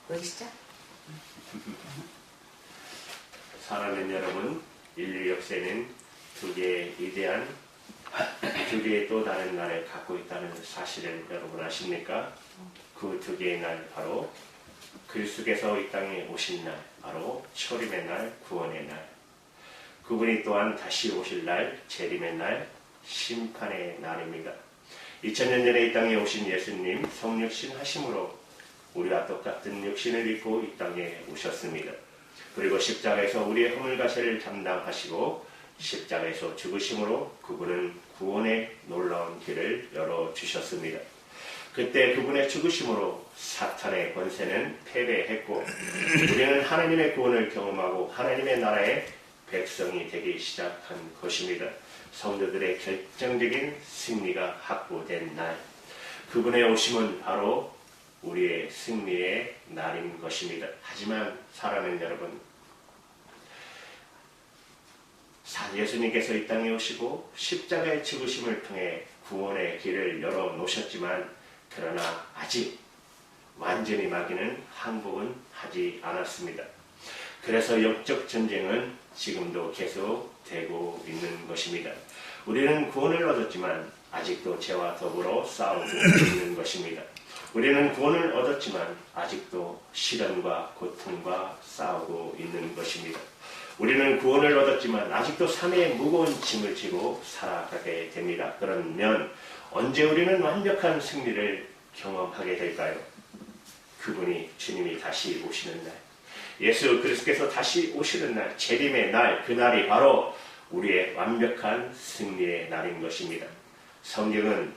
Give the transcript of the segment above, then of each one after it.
보이시죠? 사랑하는 여러분, 인류 역사에는 두 개의 위대한, 두 개의 또 다른 날을 갖고 있다는 사실을 여러분 아십니까? 그 두 개의 날, 바로 그리스도께서 이 땅에 오신 날, 바로 초림의 날, 구원의 날. 그분이 또한 다시 오실 날, 재림의 날, 심판의 날입니다. 2000년 전에 이 땅에 오신 예수님, 성육신 하심으로 우리와 똑같은 육신을 입고 이 땅에 오셨습니다. 그리고 십자가에서 우리의 허물과 죄를 담당하시고 십자가에서 죽으심으로 그분은 구원의 놀라운 길을 열어주셨습니다. 그때 그분의 죽으심으로 사탄의 권세는 패배했고 우리는 하나님의 구원을 경험하고 하나님의 나라의 백성이 되기 시작한 것입니다. 성도들의 결정적인 승리가 확보된 날, 그분의 오심은 바로 우리의 승리의 날인 것입니다. 하지만 사랑하는 여러분, 예수님께서 이 땅에 오시고 십자가의 죽으심을 통해 구원의 길을 열어놓으셨지만 그러나 아직 완전히 마귀는 항복은 하지 않았습니다. 그래서 영적 전쟁은 지금도 계속 되고 있는 것입니다. 우리는 구원을 얻었지만 아직도 죄와 더불어 싸우고 있는 것입니다. 우리는 구원을 얻었지만 아직도 시련과 고통과 싸우고 있는 것입니다. 우리는 구원을 얻었지만 아직도 삶의 무거운 짐을 지고 살아가게 됩니다. 그러면 언제 우리는 완벽한 승리를 경험하게 될까요? 그분이 주님이 다시 오시는 날, 예수 그리스도께서 다시 오시는 날, 재림의 날, 그날이 바로 우리의 완벽한 승리의 날인 것입니다. 성경은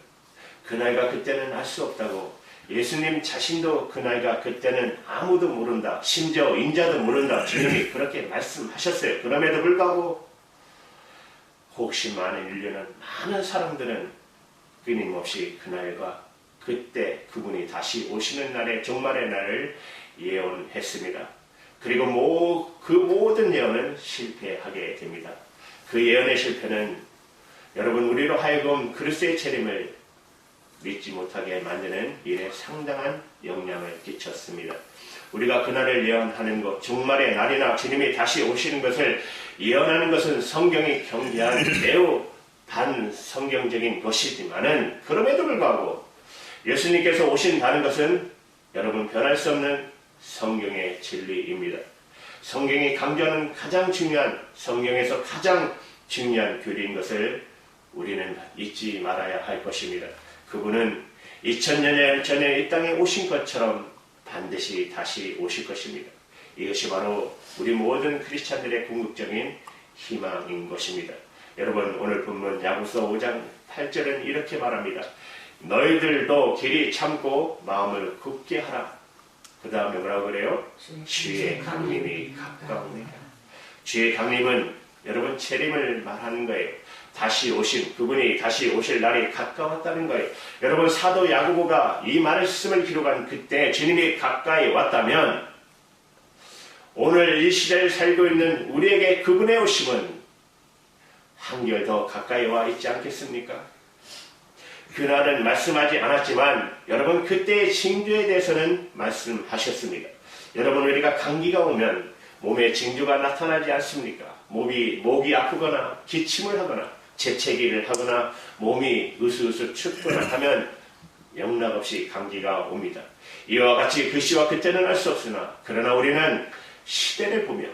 그날과 그때는 알 수 없다고, 예수님 자신도 그날과 그때는 아무도 모른다, 심지어 인자도 모른다, 주님이 그렇게 말씀하셨어요. 그럼에도 불구하고 혹시 많은 인류는, 많은 사람들은 끊임없이 그날과 그때 그분이 다시 오시는 날의 종말의 날을 예언했습니다. 그리고 그 모든 예언은 실패하게 됩니다. 그 예언의 실패는 여러분 우리로 하여금 그리스도의 재림을 믿지 못하게 만드는 일에 상당한 영향을 끼쳤습니다. 우리가 그날을 예언하는 것, 종말의 날이나 주님이 다시 오시는 것을 예언하는 것은 성경이 경계한 매우 반성경적인 것이지만은 그럼에도 불구하고 예수님께서 오신다는 것은 여러분 변할 수 없는 성경의 진리입니다. 성경이 강조하는 가장 중요한, 성경에서 가장 중요한 교리인 것을 우리는 잊지 말아야 할 것입니다. 그분은 2000년 전에 이 땅에 오신 것처럼 반드시 다시 오실 것입니다. 이것이 바로 우리 모든 크리스찬들의 궁극적인 희망인 것입니다. 여러분 오늘 본문 야고보서 5장 8절은 이렇게 말합니다. 너희들도 길이 참고 마음을 굳게 하라. 그 다음에 뭐라고 그래요? 주의 강림이 가까우니라. 주의 강림은 여러분 재림을 말하는 거예요. 다시 오신, 그분이 다시 오실 날이 가까웠다는 거예요. 여러분 사도 야고보가 이 말씀을 기록한 그때 주님이 가까이 왔다면 오늘 이 시대를 살고 있는 우리에게 그분의 오심은 한결 더 가까이 와 있지 않겠습니까? 그날은 말씀하지 않았지만 여러분 그때의 징조에 대해서는 말씀하셨습니다. 여러분 우리가 감기가 오면 몸에 징조가 나타나지 않습니까? 목이 아프거나 기침을 하거나 재채기를 하거나 몸이 으스으스 춥거나 하면 영락없이 감기가 옵니다. 이와 같이 그 시와 그때는 알 수 없으나 그러나 우리는 시대를 보며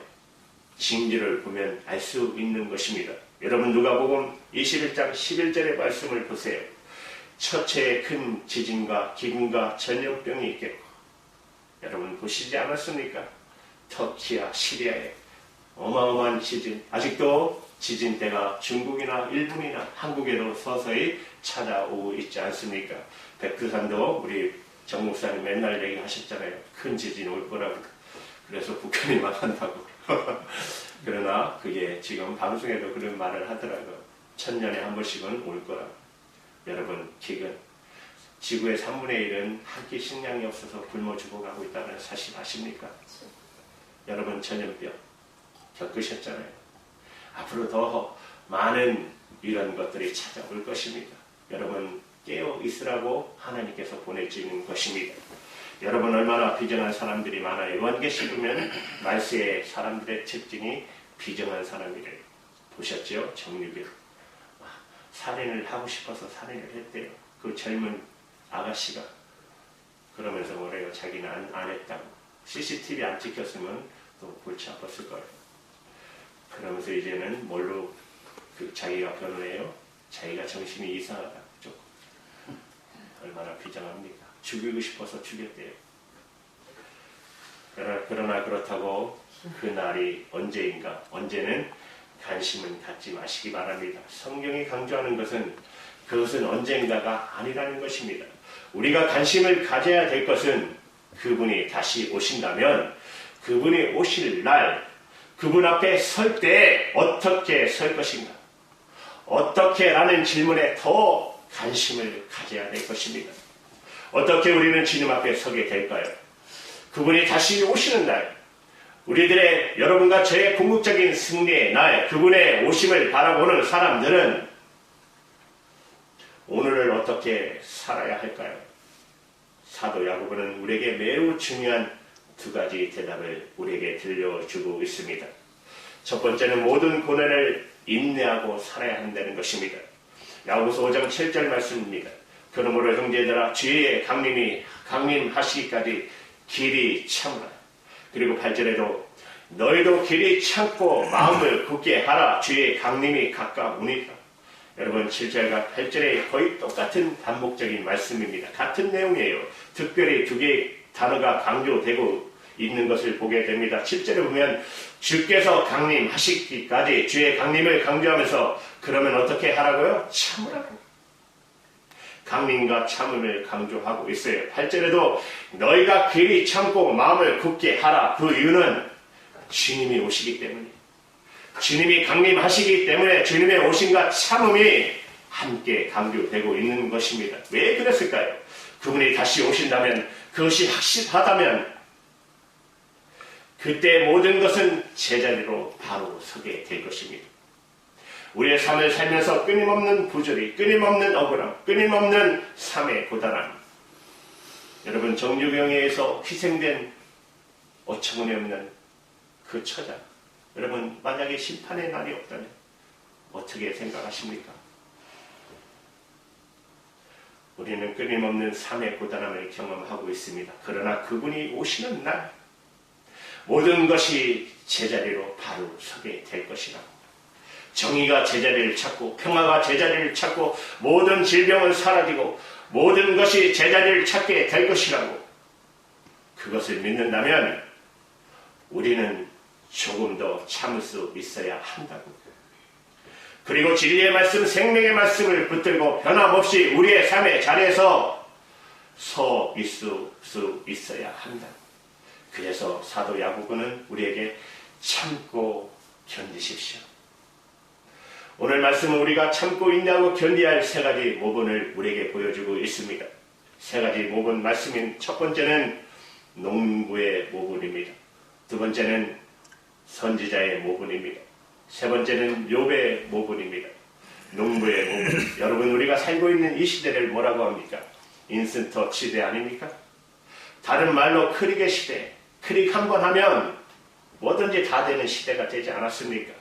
징조를 보면 알 수 있는 것입니다. 여러분 누가복음 21장 11절의 말씀을 보세요. 첫째에 큰 지진과 기근과 전염병이 있겠고, 여러분 보시지 않았습니까? 터키와 시리아에 어마어마한 지진, 아직도 지진 때가 중국이나 일본이나 한국에도 서서히 찾아오고 있지 않습니까? 백두산도 우리 정 목사님 맨날 얘기하셨잖아요. 큰 지진 올 거라고. 그래서 북한이 망한다고. 그러나 그게 지금 방송에도 그런 말을 하더라고요. 1000년에 한 번씩은 올 거라고. 여러분 기근, 지구의 3분의 1은 한 끼 식량이 없어서 굶어 죽어가고 있다는 사실 아십니까? 여러분 전염병 겪으셨잖아요. 앞으로 더 많은 이런 것들이 찾아올 것입니다. 여러분 깨어 있으라고 하나님께서 보내주는 것입니다. 여러분 얼마나 비정한 사람들이 많아요. 요한계시 보면 말세의 사람들의 특징이 비정한 사람이래요. 보셨죠? 정유교. 살인을 하고 싶어서 살인을 했대요. 그 젊은 아가씨가. 그러면서 뭐래요? 자기는 안 했다고. CCTV 안 찍혔으면 또 골치 아팠을 거예요. 그러면서 이제는 뭘로 자기가 변호해요? 자기가 정신이 이상하다. 조금. 얼마나 비정합니까? 죽이고 싶어서 죽였대요. 그러나 그렇다고 그 날이 언제인가? 언제는 관심은 갖지 마시기 바랍니다. 성경이 강조하는 것은 그것은 언젠가가 아니라는 것입니다. 우리가 관심을 가져야 될 것은 그분이 다시 오신다면 그분이 오실 날 그분 앞에 설 때 어떻게 설 것인가? 어떻게? 라는 질문에 더 관심을 가져야 될 것입니다. 어떻게 우리는 주님 앞에 서게 될까요? 그분이 다시 오시는 날, 우리들의 여러분과 저의 궁극적인 승리의 날, 그분의 오심을 바라보는 사람들은 오늘을 어떻게 살아야 할까요? 사도 야고보는 우리에게 매우 중요한 두 가지 대답을 우리에게 들려주고 있습니다. 첫 번째는 모든 고난을 인내하고 살아야 한다는 것입니다. 야고보서 5장 7절 말씀입니다. 그러므로 형제들아 주의 강림하시기까지 길이 참으라. 그리고 8절에도 너희도 길이 참고 마음을 굳게 하라. 주의 강림이 가까우니까. 여러분 7절과 8절에 거의 똑같은 반복적인 말씀입니다. 같은 내용이에요. 특별히 두 개의 단어가 강조되고 있는 것을 보게 됩니다. 7절에 보면 주께서 강림하시기까지 주의 강림을 강조하면서 그러면 어떻게 하라고요? 참으라고. 강림과 참음을 강조하고 있어요. 8절에도 너희가 길이 참고 마음을 굳게 하라. 그 이유는 주님이 오시기 때문에, 주님이 강림하시기 때문에 주님의 오심과 참음이 함께 강조되고 있는 것입니다. 왜 그랬을까요? 그분이 다시 오신다면, 그것이 확실하다면 그때 모든 것은 제자리로 바로 서게 될 것입니다. 우리의 삶을 살면서 끊임없는 부조리, 끊임없는 억울함, 끊임없는 삶의 고단함. 여러분 정유경에서 희생된 어처구니없는 그 처자. 여러분 만약에 심판의 날이 없다면 어떻게 생각하십니까? 우리는 끊임없는 삶의 고단함을 경험하고 있습니다. 그러나 그분이 오시는 날 모든 것이 제자리로 바로 서게 될 것이라고. 정의가 제자리를 찾고 평화가 제자리를 찾고 모든 질병은 사라지고 모든 것이 제자리를 찾게 될 것이라고. 그것을 믿는다면 우리는 조금 더 참을 수 있어야 한다고. 그리고 진리의 말씀, 생명의 말씀을 붙들고 변함없이 우리의 삶의 자리에서 서 있을 수 있어야 한다. 그래서 사도 야고보는 우리에게 참고 견디십시오. 오늘 말씀은 우리가 참고 인내하고 견디어야 할 세 가지 모본을 우리에게 보여주고 있습니다. 세 가지 모본 말씀인 첫 번째는 농부의 모본입니다. 두 번째는 선지자의 모본입니다. 세 번째는 욥의 모본입니다. 농부의 모본. 여러분 우리가 살고 있는 이 시대를 뭐라고 합니까? 인스턴트 시대 아닙니까? 다른 말로 클릭의 시대. 클릭 한번 하면 뭐든지 다 되는 시대가 되지 않았습니까?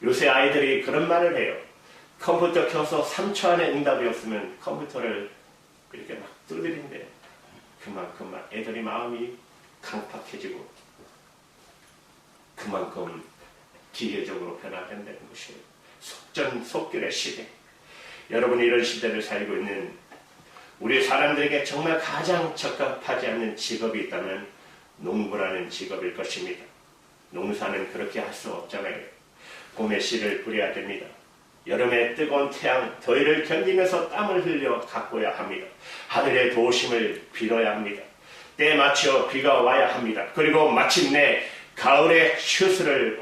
요새 아이들이 그런 말을 해요. 컴퓨터 켜서 3초 안에 응답이 없으면 컴퓨터를 이렇게 막 두드린대요. 그만큼 애들이 마음이 강팍해지고 그만큼 기계적으로 변화된다는 것이에요. 속전속결의 시대. 여러분이 이런 시대를 살고 있는 우리 사람들에게 정말 가장 적합하지 않는 직업이 있다면 농부라는 직업일 것입니다. 농사는 그렇게 할 수 없잖아요. 봄에 씨를 뿌려야 됩니다. 여름에 뜨거운 태양, 더위를 견디면서 땀을 흘려 가꿔야 합니다. 하늘의 도우심을 빌어야 합니다. 때에 맞춰 비가 와야 합니다. 그리고 마침내 가을의 휴수를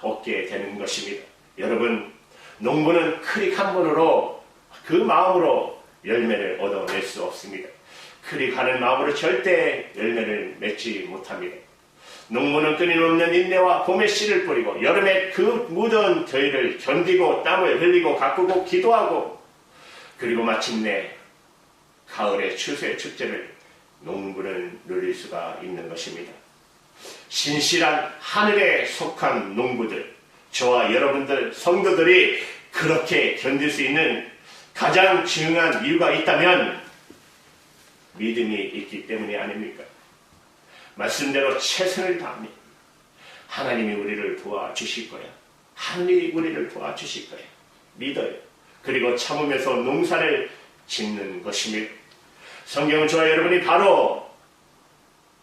얻게 되는 것입니다. 여러분, 농부는 클릭 한 번으로 그 마음으로 열매를 얻어낼 수 없습니다. 클릭하는 마음으로 절대 열매를 맺지 못합니다. 농부는 끊임없는 인내와 봄에 씨를 뿌리고 여름에 그 무더운 더위를 견디고 땀을 흘리고 가꾸고 기도하고 그리고 마침내 가을의 추수의 축제를 농부를 누릴 수가 있는 것입니다. 신실한 하늘에 속한 농부들, 저와 여러분들 성도들이 그렇게 견딜 수 있는 가장 중요한 이유가 있다면 믿음이 있기 때문이 아닙니까? 말씀대로 최선을 다하면 하나님이 우리를 도와주실 거야. 하나님이 우리를 도와주실 거야. 믿어요. 그리고 참으면서 농사를 짓는 것입니다. 성경은 저와 여러분이 바로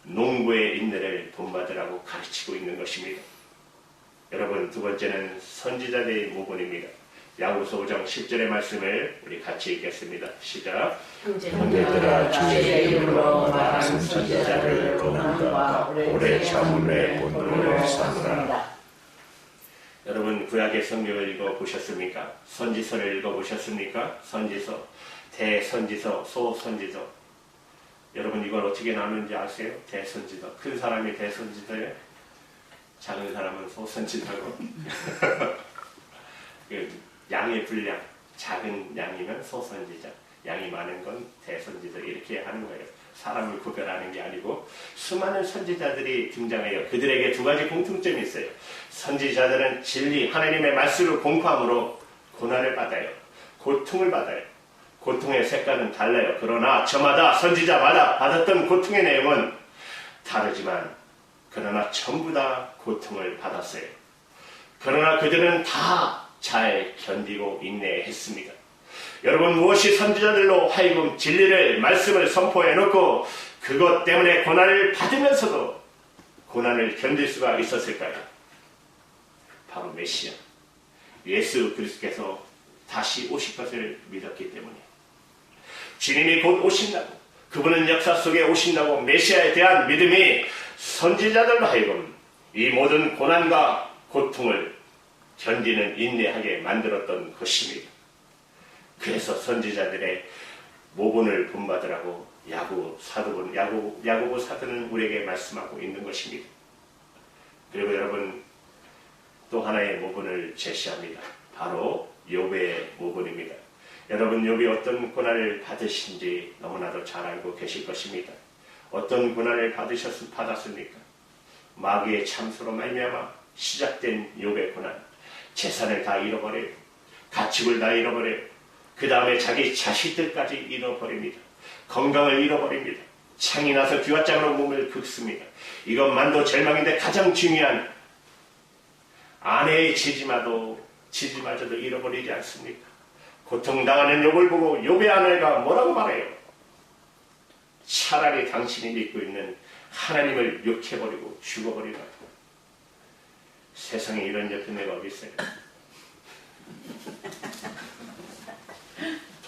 농부의 인내를 본받으라고 가르치고 있는 것입니다. 여러분, 두 번째는 선지자들의 모본입니다. 야고보서 5장 10절의 말씀을 우리 같이 읽겠습니다. 시작. 형제들아, 주의 이름으로 말하는 선지자를 고난과 오래 참음의 본분을 삼으라. 여러분, 구약의 성경을 읽어보셨습니까? 선지서를 읽어보셨습니까? 선지서, 대선지서, 소선지서. 여러분, 이걸 어떻게 나누는지 아세요? 대선지서. 큰 사람이 대선지서예요. 작은 사람은 소선지서고. 양의 분량, 작은 양이면 소선지자, 양이 많은 건 대선지자, 이렇게 하는 거예요. 사람을 구별하는 게 아니고 수많은 선지자들이 등장해요. 그들에게 두 가지 공통점이 있어요. 선지자들은 진리, 하나님의 말씀을 공포함으로 고난을 받아요. 고통을 받아요. 고통의 색깔은 달라요. 그러나 저마다, 선지자마다 받았던 고통의 내용은 다르지만 그러나 전부 다 고통을 받았어요. 그러나 그들은 다 잘 견디고 인내했습니다. 여러분, 무엇이 선지자들로 하여금 진리를, 말씀을 선포해놓고 그것 때문에 고난을 받으면서도 고난을 견딜 수가 있었을까요? 바로 메시아, 예수 그리스도께서 다시 오실 것을 믿었기 때문에, 주님이 곧 오신다고, 그분은 역사 속에 오신다고 메시아에 대한 믿음이 선지자들로 하여금 이 모든 고난과 고통을 견디는 인내하게 만들었던 것입니다. 그래서 선지자들의 모본을 본받으라고 야고보 사도는 우리에게 말씀하고 있는 것입니다. 그리고 여러분, 또 하나의 모본을 제시합니다. 바로 욥의 모본입니다. 여러분, 욥이 어떤 고난을 받으신지 너무나도 잘 알고 계실 것입니다. 어떤 고난을 받았습니까? 마귀의 참소로 말미암아 시작된 욥의 고난, 재산을 다 잃어버려요. 가축을 다 잃어버려요. 그 다음에 자기 자식들까지 잃어버립니다. 건강을 잃어버립니다. 창이 나서 기왓장으로 몸을 긁습니다. 이것만도 절망인데 가장 중요한 아내의 지지마저도 잃어버리지 않습니까? 고통당하는 욥을 보고 욥의 아내가 뭐라고 말해요? 차라리 당신이 믿고 있는 하나님을 욕해버리고 죽어버리라. 세상에 이런 여편네가 어디 있어요?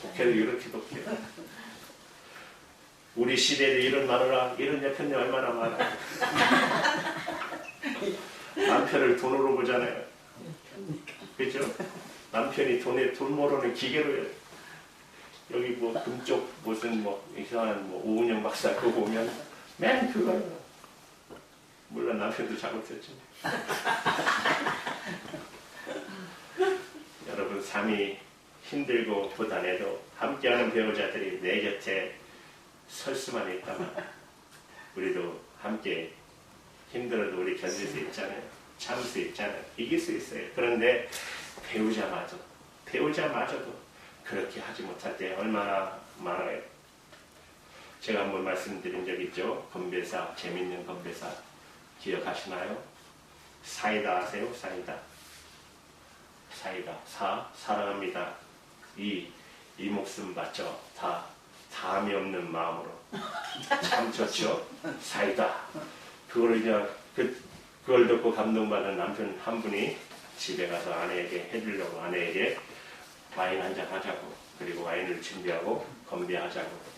독해도 이렇게 독해요. 우리 시대에 이런 마누라, 이런 여편네 얼마나 많아요. 남편을 돈으로 보잖아요. 그렇죠? 남편이 돈 모르는 기계로요. 여기 뭐 금쪽 무슨 뭐 이상한 뭐 오은영 박사 그거 보면 맨 그거예요. 물론 남편도 잘못했죠. 여러분, 삶이 힘들고 고단해도 함께하는 배우자들이 내 곁에 설 수만 있다면 우리도 함께 힘들어도 우리 견딜 수 있잖아요. 참을 수 있잖아요. 이길 수 있어요. 그런데 배우자마저도 그렇게 하지 못할 때 얼마나 많아요. 제가 한번 말씀드린 적 있죠. 건배사, 재밌는 건배사 기억하시나요? 사이다 아세요? 사이다. 사랑합니다. 이 목숨 바쳐 다함이 없는 마음으로. 참 좋죠? 사이다. 그걸 듣고 감동받은 남편 한 분이 집에 가서 아내에게 해주려고, 아내에게 와인 한잔 하자고, 그리고 와인을 준비하고 건배하자고.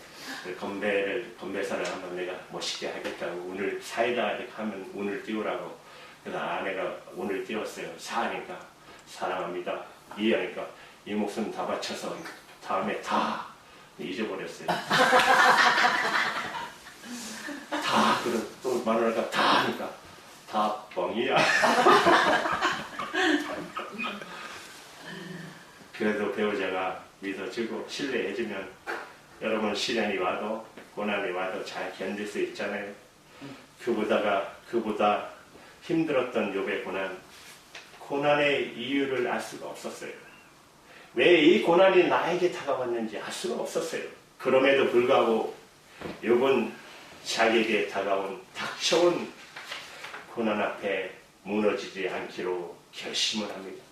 건배사를 한번 내가 멋있게 하겠다고, 오늘 사이다 이렇게 하면 운을 띄우라고. 그래서 아내가 운을 띄웠어요. 사하니까 사랑합니다. 이하니까 이 목숨 다 바쳐서 다음에 다 잊어버렸어요. 다, 그럼 또 말하니까 다 하니까 다 뻥이야. 그래도 배우자가 믿어주고 신뢰해주면 여러분, 시련이 와도 고난이 와도 잘 견딜 수 있잖아요. 그보다 힘들었던 욥의 고난의 이유를 알 수가 없었어요. 왜 이 고난이 나에게 다가왔는지 알 수가 없었어요. 그럼에도 불구하고 욥은 자기에게 닥쳐온 고난 앞에 무너지지 않기로 결심을 합니다.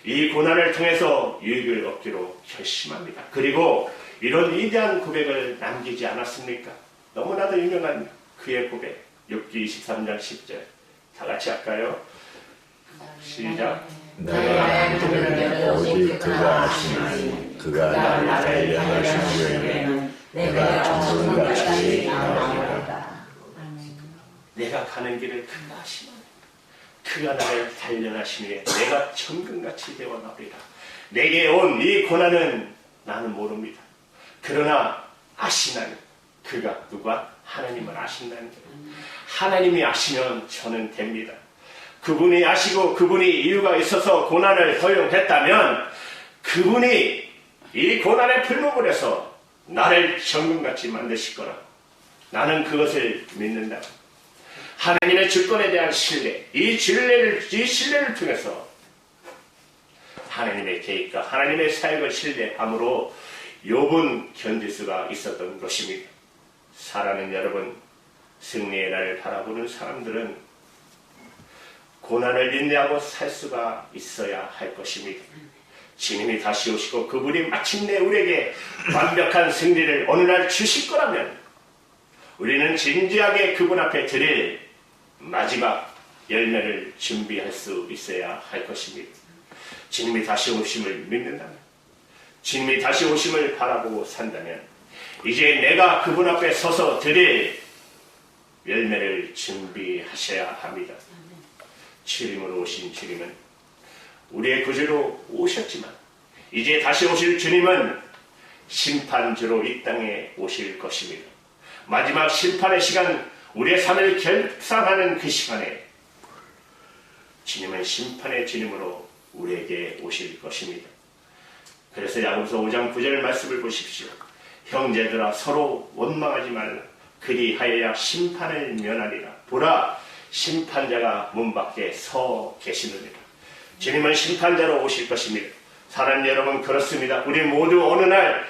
이 고난을 통해서 유익을 얻기로 결심합니다. 그리고 이런 위대한 고백을 남기지 않았습니까? 너무나도 유명한 그의 고백, 욥기 23장 10절. 다 같이 할까요? 시작. 내가 믿으면 오직 그가 하시니 그가 나를 단련하신 후에는 내가 정금같이 나아가리라. 내가 가는 길을 그가 하시니 그가 나를 단련하시니 내가 정금같이 되어 나오리라. 내게 온 이 고난은 나는 모릅니다. 그러나 아시나니 그가 누가? 하나님을 아신다는 거예요. 하나님이 아시면 저는 됩니다. 그분이 아시고 그분이 이유가 있어서 고난을 허용했다면 그분이 이 고난의 풀무불에서 나를 정금같이 만드실 거라. 나는 그것을 믿는다. 하나님의 주권에 대한 신뢰, 이 신뢰를 통해서 하나님의 계획과 하나님의 사역을 신뢰함으로 욥은 견딜 수가 있었던 것입니다. 사랑하는 여러분, 승리의 날을 바라보는 사람들은 고난을 인내하고 살 수가 있어야 할 것입니다. 주님이 다시 오시고 그분이 마침내 우리에게 완벽한 승리를 어느 날 주실 거라면 우리는 진지하게 그분 앞에 드릴 마지막 열매를 준비할 수 있어야 할 것입니다. 주님이 다시 오심을 믿는다면, 주님이 다시 오심을 바라보고 산다면 이제 내가 그분 앞에 서서 드릴 열매를 준비하셔야 합니다. 주님으로 오신 주님은 우리의 구주로 오셨지만 이제 다시 오실 주님은 심판주로 이 땅에 오실 것입니다. 마지막 심판의 시간, 우리의 삶을 결산하는 그 시간에 주님은 심판의 주님으로 우리에게 오실 것입니다. 그래서 야고보서 5장 9절 말씀을 보십시오. 형제들아 서로 원망하지 말라. 그리하여야 심판을 면하리라. 보라, 심판자가 문 밖에 서 계시느니라. 주님은 심판자로 오실 것입니다. 사랑하는 여러분, 그렇습니다. 우리 모두 어느 날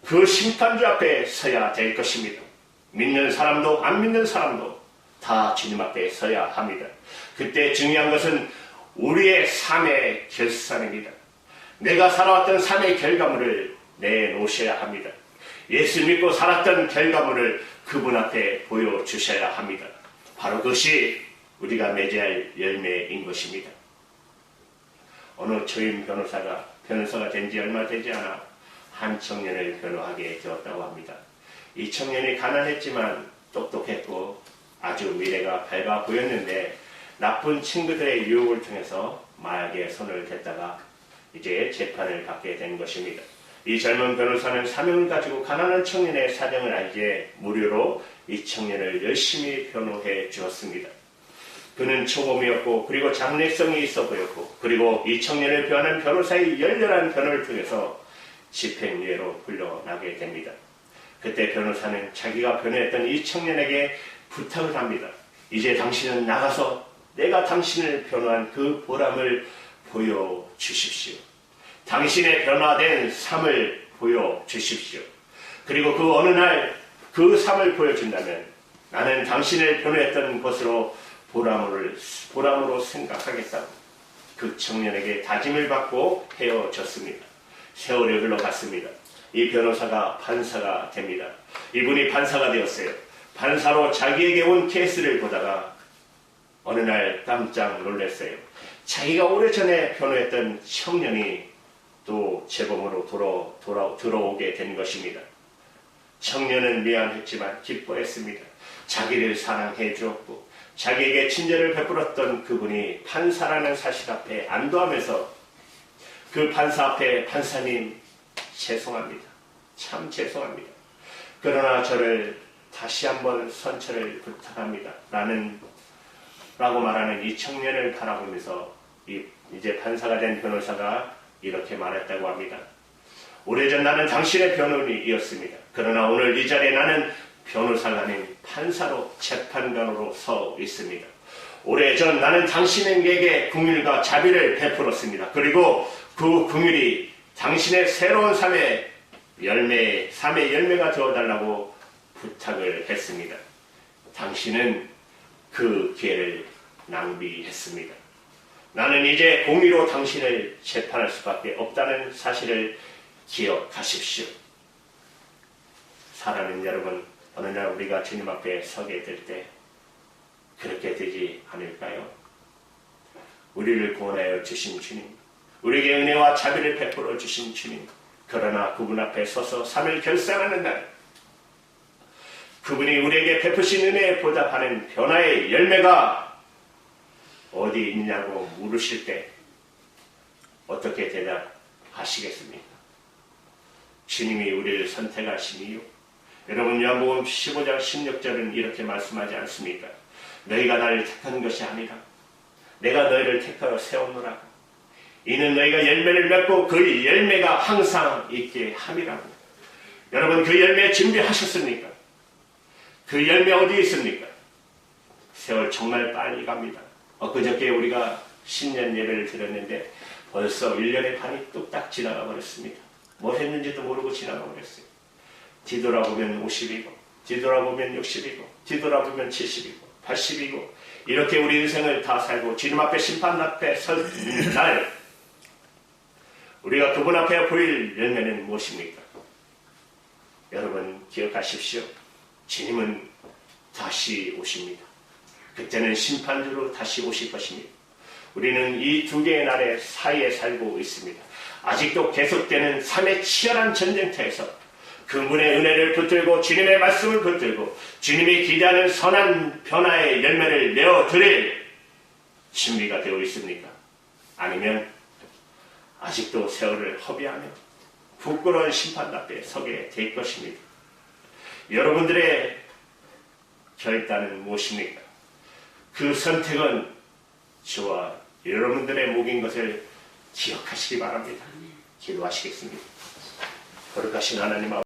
그 심판주 앞에 서야 될 것입니다. 믿는 사람도 안 믿는 사람도 다 주님 앞에 서야 합니다. 그때 중요한 것은 우리의 삶의 결산입니다. 내가 살아왔던 삶의 결과물을 내놓으셔야 합니다. 예수 믿고 살았던 결과물을 그분 앞에 보여주셔야 합니다. 바로 그것이 우리가 맺어야 할 열매인 것입니다. 어느 초임 변호사가 된 지 얼마 되지 않아 한 청년을 변호하게 되었다고 합니다. 이 청년이 가난했지만 똑똑했고 아주 미래가 밝아 보였는데 나쁜 친구들의 유혹을 통해서 마약에 손을 댔다가 이제 재판을 받게 된 것입니다. 이 젊은 변호사는 사명을 가지고 가난한 청년의 사정을 알기에 무료로 이 청년을 열심히 변호해 주었습니다. 그는 초범이었고 그리고 장래성이 있어 보였고 그리고 이 청년을 변호한 변호사의 열렬한 변호를 통해서 집행유예로 풀려나게 됩니다. 그때 변호사는 자기가 변호했던 이 청년에게 부탁을 합니다. 이제 당신은 나가서 내가 당신을 변호한 그 보람을 보여주십시오. 당신의 변화된 삶을 보여주십시오. 그리고 그 어느 날 그 삶을 보여준다면 나는 당신을 변호했던 것으로 보람으로 생각하겠다고 그 청년에게 다짐을 받고 헤어졌습니다. 세월이 흘러갔습니다. 이 변호사가 판사가 됩니다. 이분이 판사가 되었어요. 판사로 자기에게 온 케이스를 보다가 어느 날 깜짝 놀랐어요. 자기가 오래전에 변호했던 청년이 또 재범으로 들어오게 된 것입니다. 청년은 미안했지만 기뻐했습니다. 자기를 사랑해 주었고 자기에게 친절을 베풀었던 그분이 판사라는 사실 앞에 안도하면서 그 판사 앞에 판사님 죄송합니다. 참 죄송합니다. 그러나 저를 다시 한번 선처를 부탁합니다. 라고 말하는 이 청년을 바라보면서 이제 판사가 된 변호사가 이렇게 말했다고 합니다. 오래전 나는 당신의 변호인이었습니다. 그러나 오늘 이 자리에 나는 변호사가 아닌 판사로 재판관으로 서 있습니다. 오래전 나는 당신에게 긍휼과 자비를 베풀었습니다. 그리고 그 긍휼이 당신의 새로운 삶의 열매가 되어달라고 부탁을 했습니다. 당신은 그 기회를 낭비했습니다. 나는 이제 공의로 당신을 재판할 수밖에 없다는 사실을 기억하십시오. 사랑하는 여러분, 어느 날 우리가 주님 앞에 서게 될 때 그렇게 되지 않을까요? 우리를 구원하여 주신 주님, 우리에게 은혜와 자비를 베풀어 주신 주님, 그러나 그분 앞에 서서 삶을 결산하는 날, 그분이 우리에게 베푸신 은혜에 보답하는 변화의 열매가 어디 있냐고 물으실 때 어떻게 대답하시겠습니까? 주님이 우리를 선택하신 이유, 여러분 요한복음 15장 16절은 이렇게 말씀하지 않습니까? 너희가 나를 택한 것이 아니라 내가 너희를 택하여 세웠노라. 이는 너희가 열매를 맺고 그 열매가 항상 있게 함이라고. 여러분 그 열매 준비하셨습니까? 그 열매 어디에 있습니까? 세월 정말 빨리 갑니다. 엊그저께 우리가 신년 예배를 드렸는데 벌써 1년의 반이 뚝딱 지나가 버렸습니다. 뭘 했는지도 모르고 지나가 버렸어요. 뒤돌아보면 50이고 뒤돌아보면 60이고 뒤돌아보면 70이고 80이고 이렇게 우리 인생을 다 살고 주님 앞에 심판 앞에 설 날 우리가 그분 앞에 보일 열매는 무엇입니까? 여러분 기억하십시오. 주님은 다시 오십니다. 그때는 심판주로 다시 오실 것입니다. 우리는 이 두 개의 날의 사이에 살고 있습니다. 아직도 계속되는 삶의 치열한 전쟁터에서 그분의 은혜를 붙들고 주님의 말씀을 붙들고 주님이 기대하는 선한 변화의 열매를 내어드릴 준비가 되어 있습니까? 아니면 아직도 세월을 허비하며 부끄러운 심판 앞에 서게 될 것입니다. 여러분들의 결단은 무엇입니까? 그 선택은 저와 여러분들의 몫인 것을 기억하시기 바랍니다. 기도하시겠습니다. 거룩하신 하나님 아버지,